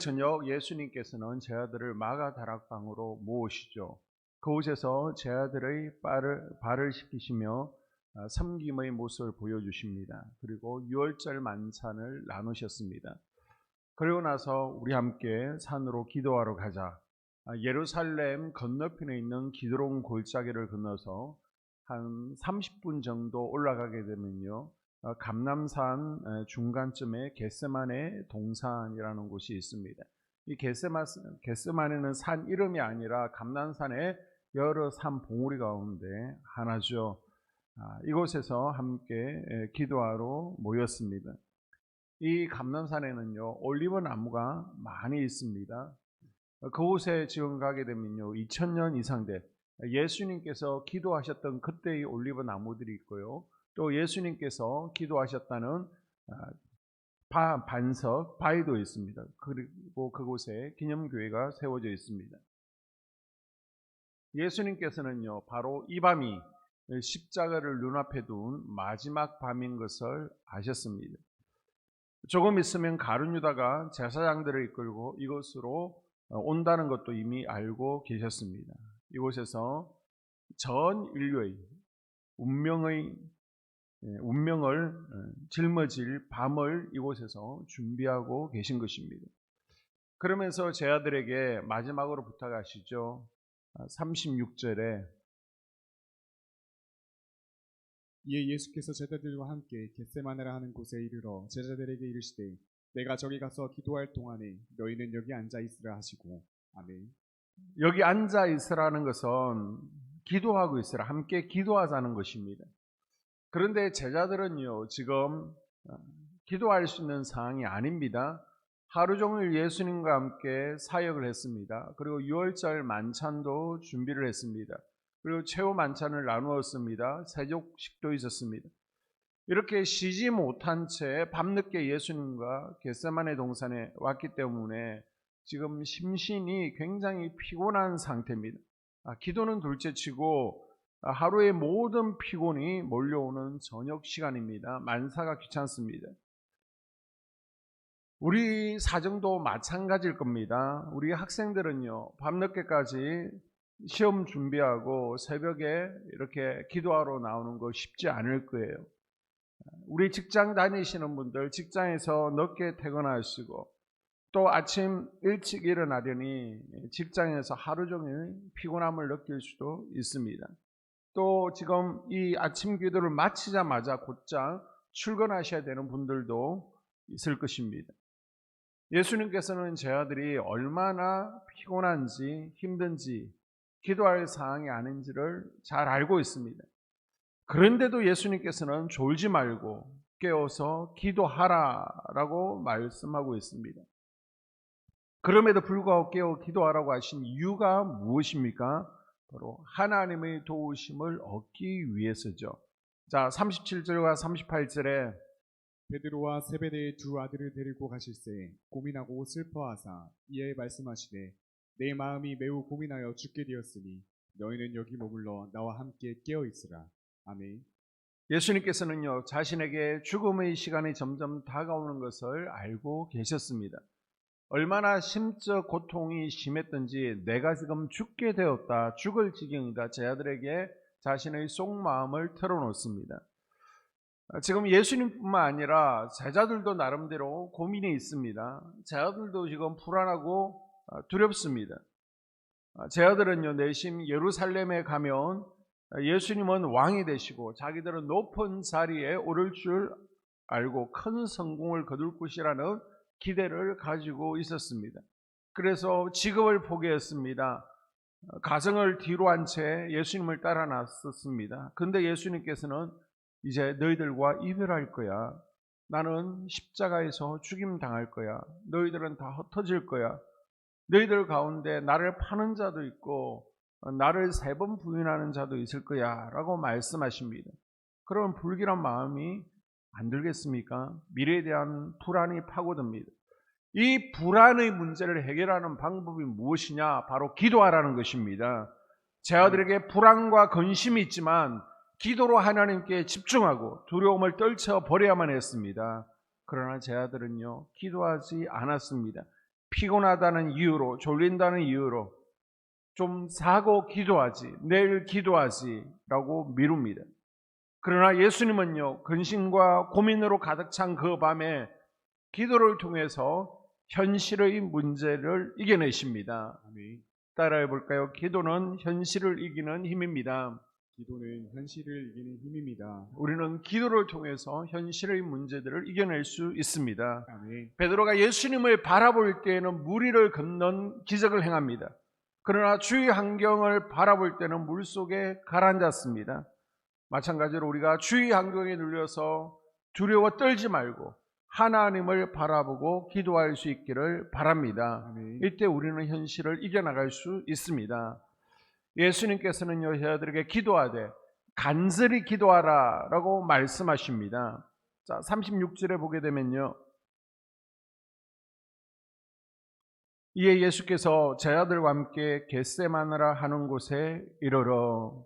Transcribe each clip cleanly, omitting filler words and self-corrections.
저녁 예수님께서는 제 아들을 마가 다락방으로 모으시죠. 그곳에서 제 아들의 발을 씻기시며 섬김의 모습을 보여주십니다. 그리고 유월절 만찬을 나누셨습니다. 그리고 나서 우리 함께 산으로 기도하러 가자. 예루살렘 건너편에 있는 기드론 골짜기를 건너서 한 30분 정도 올라가게 되면요, 감람산 중간쯤에 겟세마네 동산이라는 곳이 있습니다. 이 겟세마네는 산 이름이 아니라 감람산의 여러 산 봉우리 가운데 하나죠. 이곳에서 함께 기도하러 모였습니다. 이 감람산에는요, 올리브 나무가 많이 있습니다. 그곳에 지금 가게 되면요, 2000년 이상 된 예수님께서 기도하셨던 그때의 올리브 나무들이 있고요, 또 예수님께서 기도하셨다는 반석, 바위도 있습니다. 그리고 그곳에 기념교회가 세워져 있습니다. 예수님께서는요, 바로 이 밤이 십자가를 눈앞에 둔 마지막 밤인 것을 아셨습니다. 조금 있으면 가룟 유다가 제사장들을 이끌고 이곳으로 온다는 것도 이미 알고 계셨습니다. 이곳에서 전 인류의 운명을 짊어질 밤을 이곳에서 준비하고 계신 것입니다. 그러면서 제 아들에게 마지막으로 부탁하시죠. 36절에 이에 예수께서 제자들과 함께 겟세마네라 하는 곳에 이르러 제자들에게 이르시되 내가 저기 가서 기도할 동안에 너희는 여기 앉아 있으라 하시고. 아멘. 여기 앉아 있으라는 것은 기도하고 있으라, 함께 기도하자는 것입니다. 그런데 제자들은요, 지금 기도할 수 있는 상황이 아닙니다. 하루 종일 예수님과 함께 사역을 했습니다. 그리고 유월절 만찬도 준비를 했습니다. 그리고 최후 만찬을 나누었습니다. 세족식도 있었습니다. 이렇게 쉬지 못한 채 밤늦게 예수님과 겟세마네 동산에 왔기 때문에 지금 심신이 굉장히 피곤한 상태입니다. 기도는 둘째치고 하루의 모든 피곤이 몰려오는 저녁 시간입니다. 만사가 귀찮습니다. 우리 사정도 마찬가지일 겁니다. 우리 학생들은요, 밤늦게까지 시험 준비하고 새벽에 이렇게 기도하러 나오는 거 쉽지 않을 거예요. 우리 직장 다니시는 분들, 직장에서 늦게 퇴근하시고 또 아침 일찍 일어나려니 직장에서 하루 종일 피곤함을 느낄 수도 있습니다. 또 지금 이 아침 기도를 마치자마자 곧장 출근하셔야 되는 분들도 있을 것입니다. 예수님께서는 제 아들이 얼마나 피곤한지 힘든지 기도할 상황이 아닌지를 잘 알고 있습니다. 그런데도 예수님께서는 졸지 말고 깨어서 기도하라라고 말씀하고 있습니다. 그럼에도 불구하고 깨어 기도하라고 하신 이유가 무엇입니까? 바로 하나님의 도우심을 얻기 위해서죠. 자, 37절과 38절에 베드로와 세베대의 두 아들을 데리고 가실새 고민하고 슬퍼하사 이에 말씀하시되 내 마음이 매우 고민하여 죽게 되었으니 너희는 여기 머물러 나와 함께 깨어 있으라. 아멘. 예수님께서는요, 자신에게 죽음의 시간이 점점 다가오는 것을 알고 계셨습니다. 얼마나 심적 고통이 심했던지 내가 지금 죽게 되었다, 죽을 지경이다, 제 아들에게 자신의 속마음을 털어놓습니다. 지금 예수님뿐만 아니라 제자들도 나름대로 고민이 있습니다. 제자들도 지금 불안하고 두렵습니다. 제자들은요, 내심 예루살렘에 가면 예수님은 왕이 되시고 자기들은 높은 자리에 오를 줄 알고 큰 성공을 거둘 것이라는 기대를 가지고 있었습니다. 그래서 직업을 포기했습니다. 가정을 뒤로 한 채 예수님을 따라 나섰습니다. 그런데 예수님께서는 이제 너희들과 이별할 거야. 나는 십자가에서 죽임 당할 거야. 너희들은 다 흩어질 거야. 너희들 가운데 나를 파는 자도 있고 나를 3번 부인하는 자도 있을 거야 라고 말씀하십니다. 그런 불길한 마음이 안 들겠습니까? 미래에 대한 불안이 파고듭니다. 이 불안의 문제를 해결하는 방법이 무엇이냐? 바로 기도하라는 것입니다. 제 아들에게 불안과 근심이 있지만 기도로 하나님께 집중하고 두려움을 떨쳐버려야만 했습니다. 그러나 제 아들은요, 기도하지 않았습니다. 피곤하다는 이유로, 졸린다는 이유로 좀 자고 기도하지, 내일 기도하지 라고 미룹니다. 그러나 예수님은요, 근심과 고민으로 가득 찬 그 밤에 기도를 통해서 현실의 문제를 이겨내십니다. 아멘. 따라해 볼까요? 기도는 현실을 이기는 힘입니다. 기도는 현실을 이기는 힘입니다. 우리는 기도를 통해서 현실의 문제들을 이겨낼 수 있습니다. 아멘. 베드로가 예수님을 바라볼 때에는 무리를 건넌 기적을 행합니다. 그러나 주위 환경을 바라볼 때는 물속에 가라앉았습니다. 마찬가지로 우리가 주위 환경에 눌려서 두려워 떨지 말고 하나님을 바라보고 기도할 수 있기를 바랍니다. 아멘. 이때 우리는 현실을 이겨나갈 수 있습니다. 예수님께서는요, 저희들에게 기도하되 간절히 기도하라 라고 말씀하십니다. 자, 36절에 보게 되면요, 이에 예수께서 제자들과 함께 겟세마네라 하는 곳에 이르러,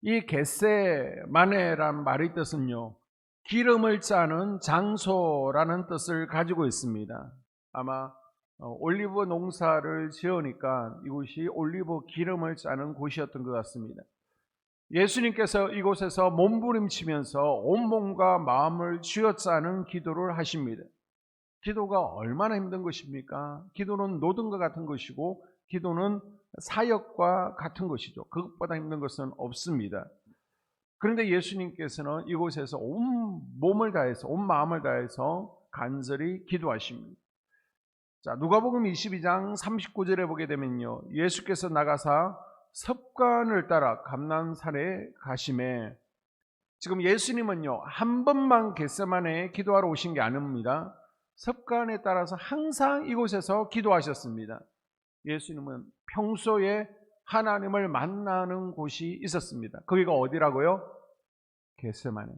이 겟세마네란 말의 뜻은요, 기름을 짜는 장소라는 뜻을 가지고 있습니다. 아마 올리브 농사를 지으니까 이곳이 올리브 기름을 짜는 곳이었던 것 같습니다. 예수님께서 이곳에서 몸부림치면서 온몸과 마음을 쥐어짜는 기도를 하십니다. 기도가 얼마나 힘든 것입니까? 기도는 노동과 같은 것이고 기도는 사역과 같은 것이죠. 그것보다 힘든 것은 없습니다. 그런데 예수님께서는 이곳에서 온 몸을 다해서, 온 마음을 다해서 간절히 기도하십니다. 자, 누가복음 22장 39절에 보게 되면요, 예수께서 나가사 섭관을 따라 감난산에 가심에, 지금 예수님은요, 한 번만 겟세마네에 기도하러 오신 게 아닙니다. 섭관에 따라서 항상 이곳에서 기도하셨습니다. 예수님은 평소에 하나님을 만나는 곳이 있었습니다. 거기가 어디라고요? 겟세마네.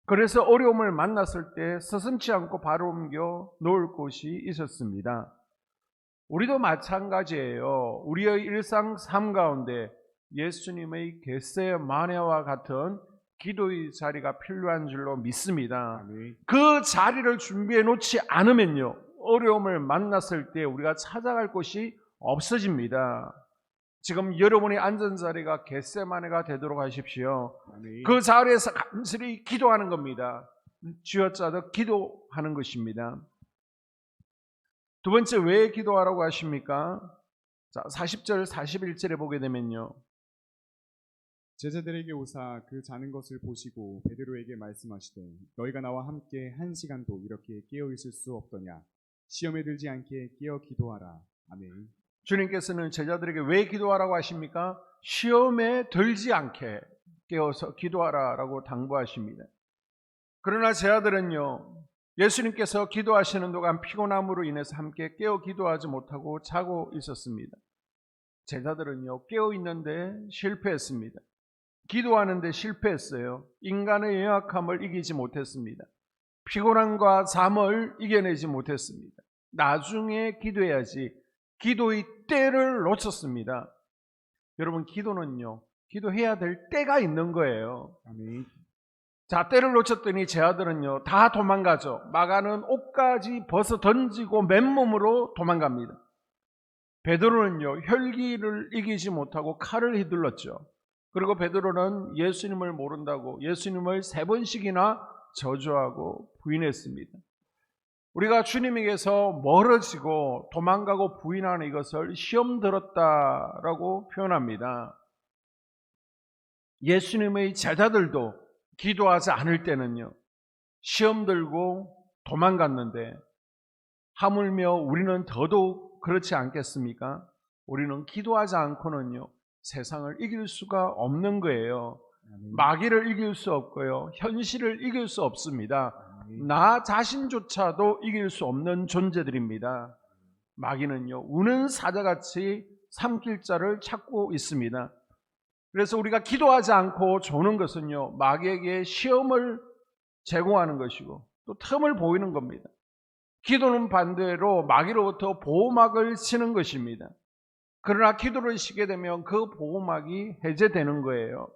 그래서 어려움을 만났을 때 서슴지 않고 바로 옮겨 놓을 곳이 있었습니다. 우리도 마찬가지예요. 우리의 일상 삶 가운데 예수님의 겟세마네와 같은 기도의 자리가 필요한 줄로 믿습니다. 아멘. 그 자리를 준비해 놓지 않으면요, 어려움을 만났을 때 우리가 찾아갈 곳이 없어집니다. 지금 여러분의 앉은 자리가 겟세마네가 되도록 하십시오. 아멘. 그 자리에서 간절히 기도하는 겁니다. 쥐어짜듯 기도하는 것입니다. 두 번째, 왜 기도하라고 하십니까? 자, 40절 41절에 보게 되면요, 제자들에게 오사 그 자는 것을 보시고 베드로에게 말씀하시되 너희가 나와 함께 한 시간도 이렇게 깨어 있을 수 없더냐. 시험에 들지 않게 깨어 기도하라. 아멘. 주님께서는 제자들에게 왜 기도하라고 하십니까? 시험에 들지 않게 깨어서 기도하라라고 당부하십니다. 그러나 제자들은요, 예수님께서 기도하시는 동안 피곤함으로 인해서 함께 깨어 기도하지 못하고 자고 있었습니다. 제자들은요, 깨어 있는데 실패했습니다. 기도하는데 실패했어요. 인간의 연약함을 이기지 못했습니다. 피곤함과 잠을 이겨내지 못했습니다. 나중에 기도해야지 기도의 때를 놓쳤습니다. 여러분, 기도는요, 기도해야 될 때가 있는 거예요. 아멘. 자, 때를 놓쳤더니 제 아들은요, 다 도망가죠. 마가는 옷까지 벗어 던지고 맨몸으로 도망갑니다. 베드로는요, 혈기를 이기지 못하고 칼을 휘둘렀죠. 그리고 베드로는 예수님을 모른다고 예수님을 3번씩이나 저주하고 부인했습니다. 우리가 주님에게서 멀어지고 도망가고 부인하는 이것을 시험 들었다라고 표현합니다. 예수님의 제자들도 기도하지 않을 때는요, 시험 들고 도망갔는데 하물며 우리는 더더욱 그렇지 않겠습니까? 우리는 기도하지 않고는요, 세상을 이길 수가 없는 거예요. 아멘. 마귀를 이길 수 없고요, 현실을 이길 수 없습니다. 아멘. 나 자신조차도 이길 수 없는 존재들입니다. 마귀는요, 우는 사자같이 삼킬 자를 찾고 있습니다. 그래서 우리가 기도하지 않고 조는 것은요, 마귀에게 시험을 제공하는 것이고 또 틈을 보이는 겁니다. 기도는 반대로 마귀로부터 보호막을 치는 것입니다. 그러나 기도를 쉬게 되면 그 보호막이 해제되는 거예요.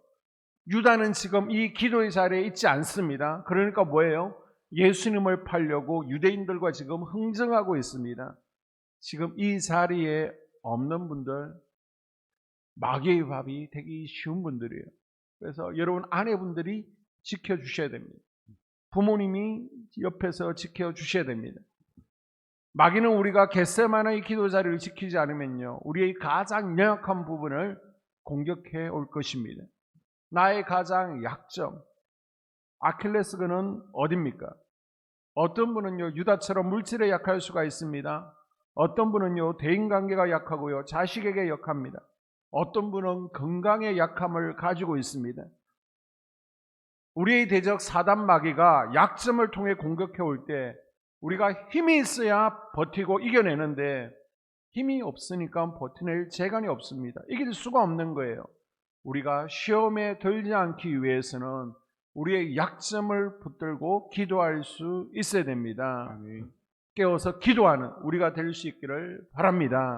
유다는 지금 이 기도의 자리에 있지 않습니다. 그러니까 뭐예요? 예수님을 팔려고 유대인들과 지금 흥정하고 있습니다. 지금 이 자리에 없는 분들, 마귀의 밥이 되기 쉬운 분들이에요. 그래서 여러분 아내분들이 지켜주셔야 됩니다. 부모님이 옆에서 지켜주셔야 됩니다. 마귀는 우리가 겟세마네의 기도 자리를 지키지 않으면요, 우리의 가장 연약한 부분을 공격해 올 것입니다. 나의 가장 약점, 아킬레스건은 어디입니까? 어떤 분은요, 유다처럼 물질에 약할 수가 있습니다. 어떤 분은요, 대인관계가 약하고요, 자식에게 약합니다. 어떤 분은 건강의 약함을 가지고 있습니다. 우리의 대적 사단 마귀가 약점을 통해 공격해 올 때 우리가 힘이 있어야 버티고 이겨내는데 힘이 없으니까 버텨낼 재간이 없습니다. 이길 수가 없는 거예요. 우리가 시험에 들지 않기 위해서는 우리의 약점을 붙들고 기도할 수 있어야 됩니다. 아멘. 깨어서 기도하는 우리가 될 수 있기를 바랍니다.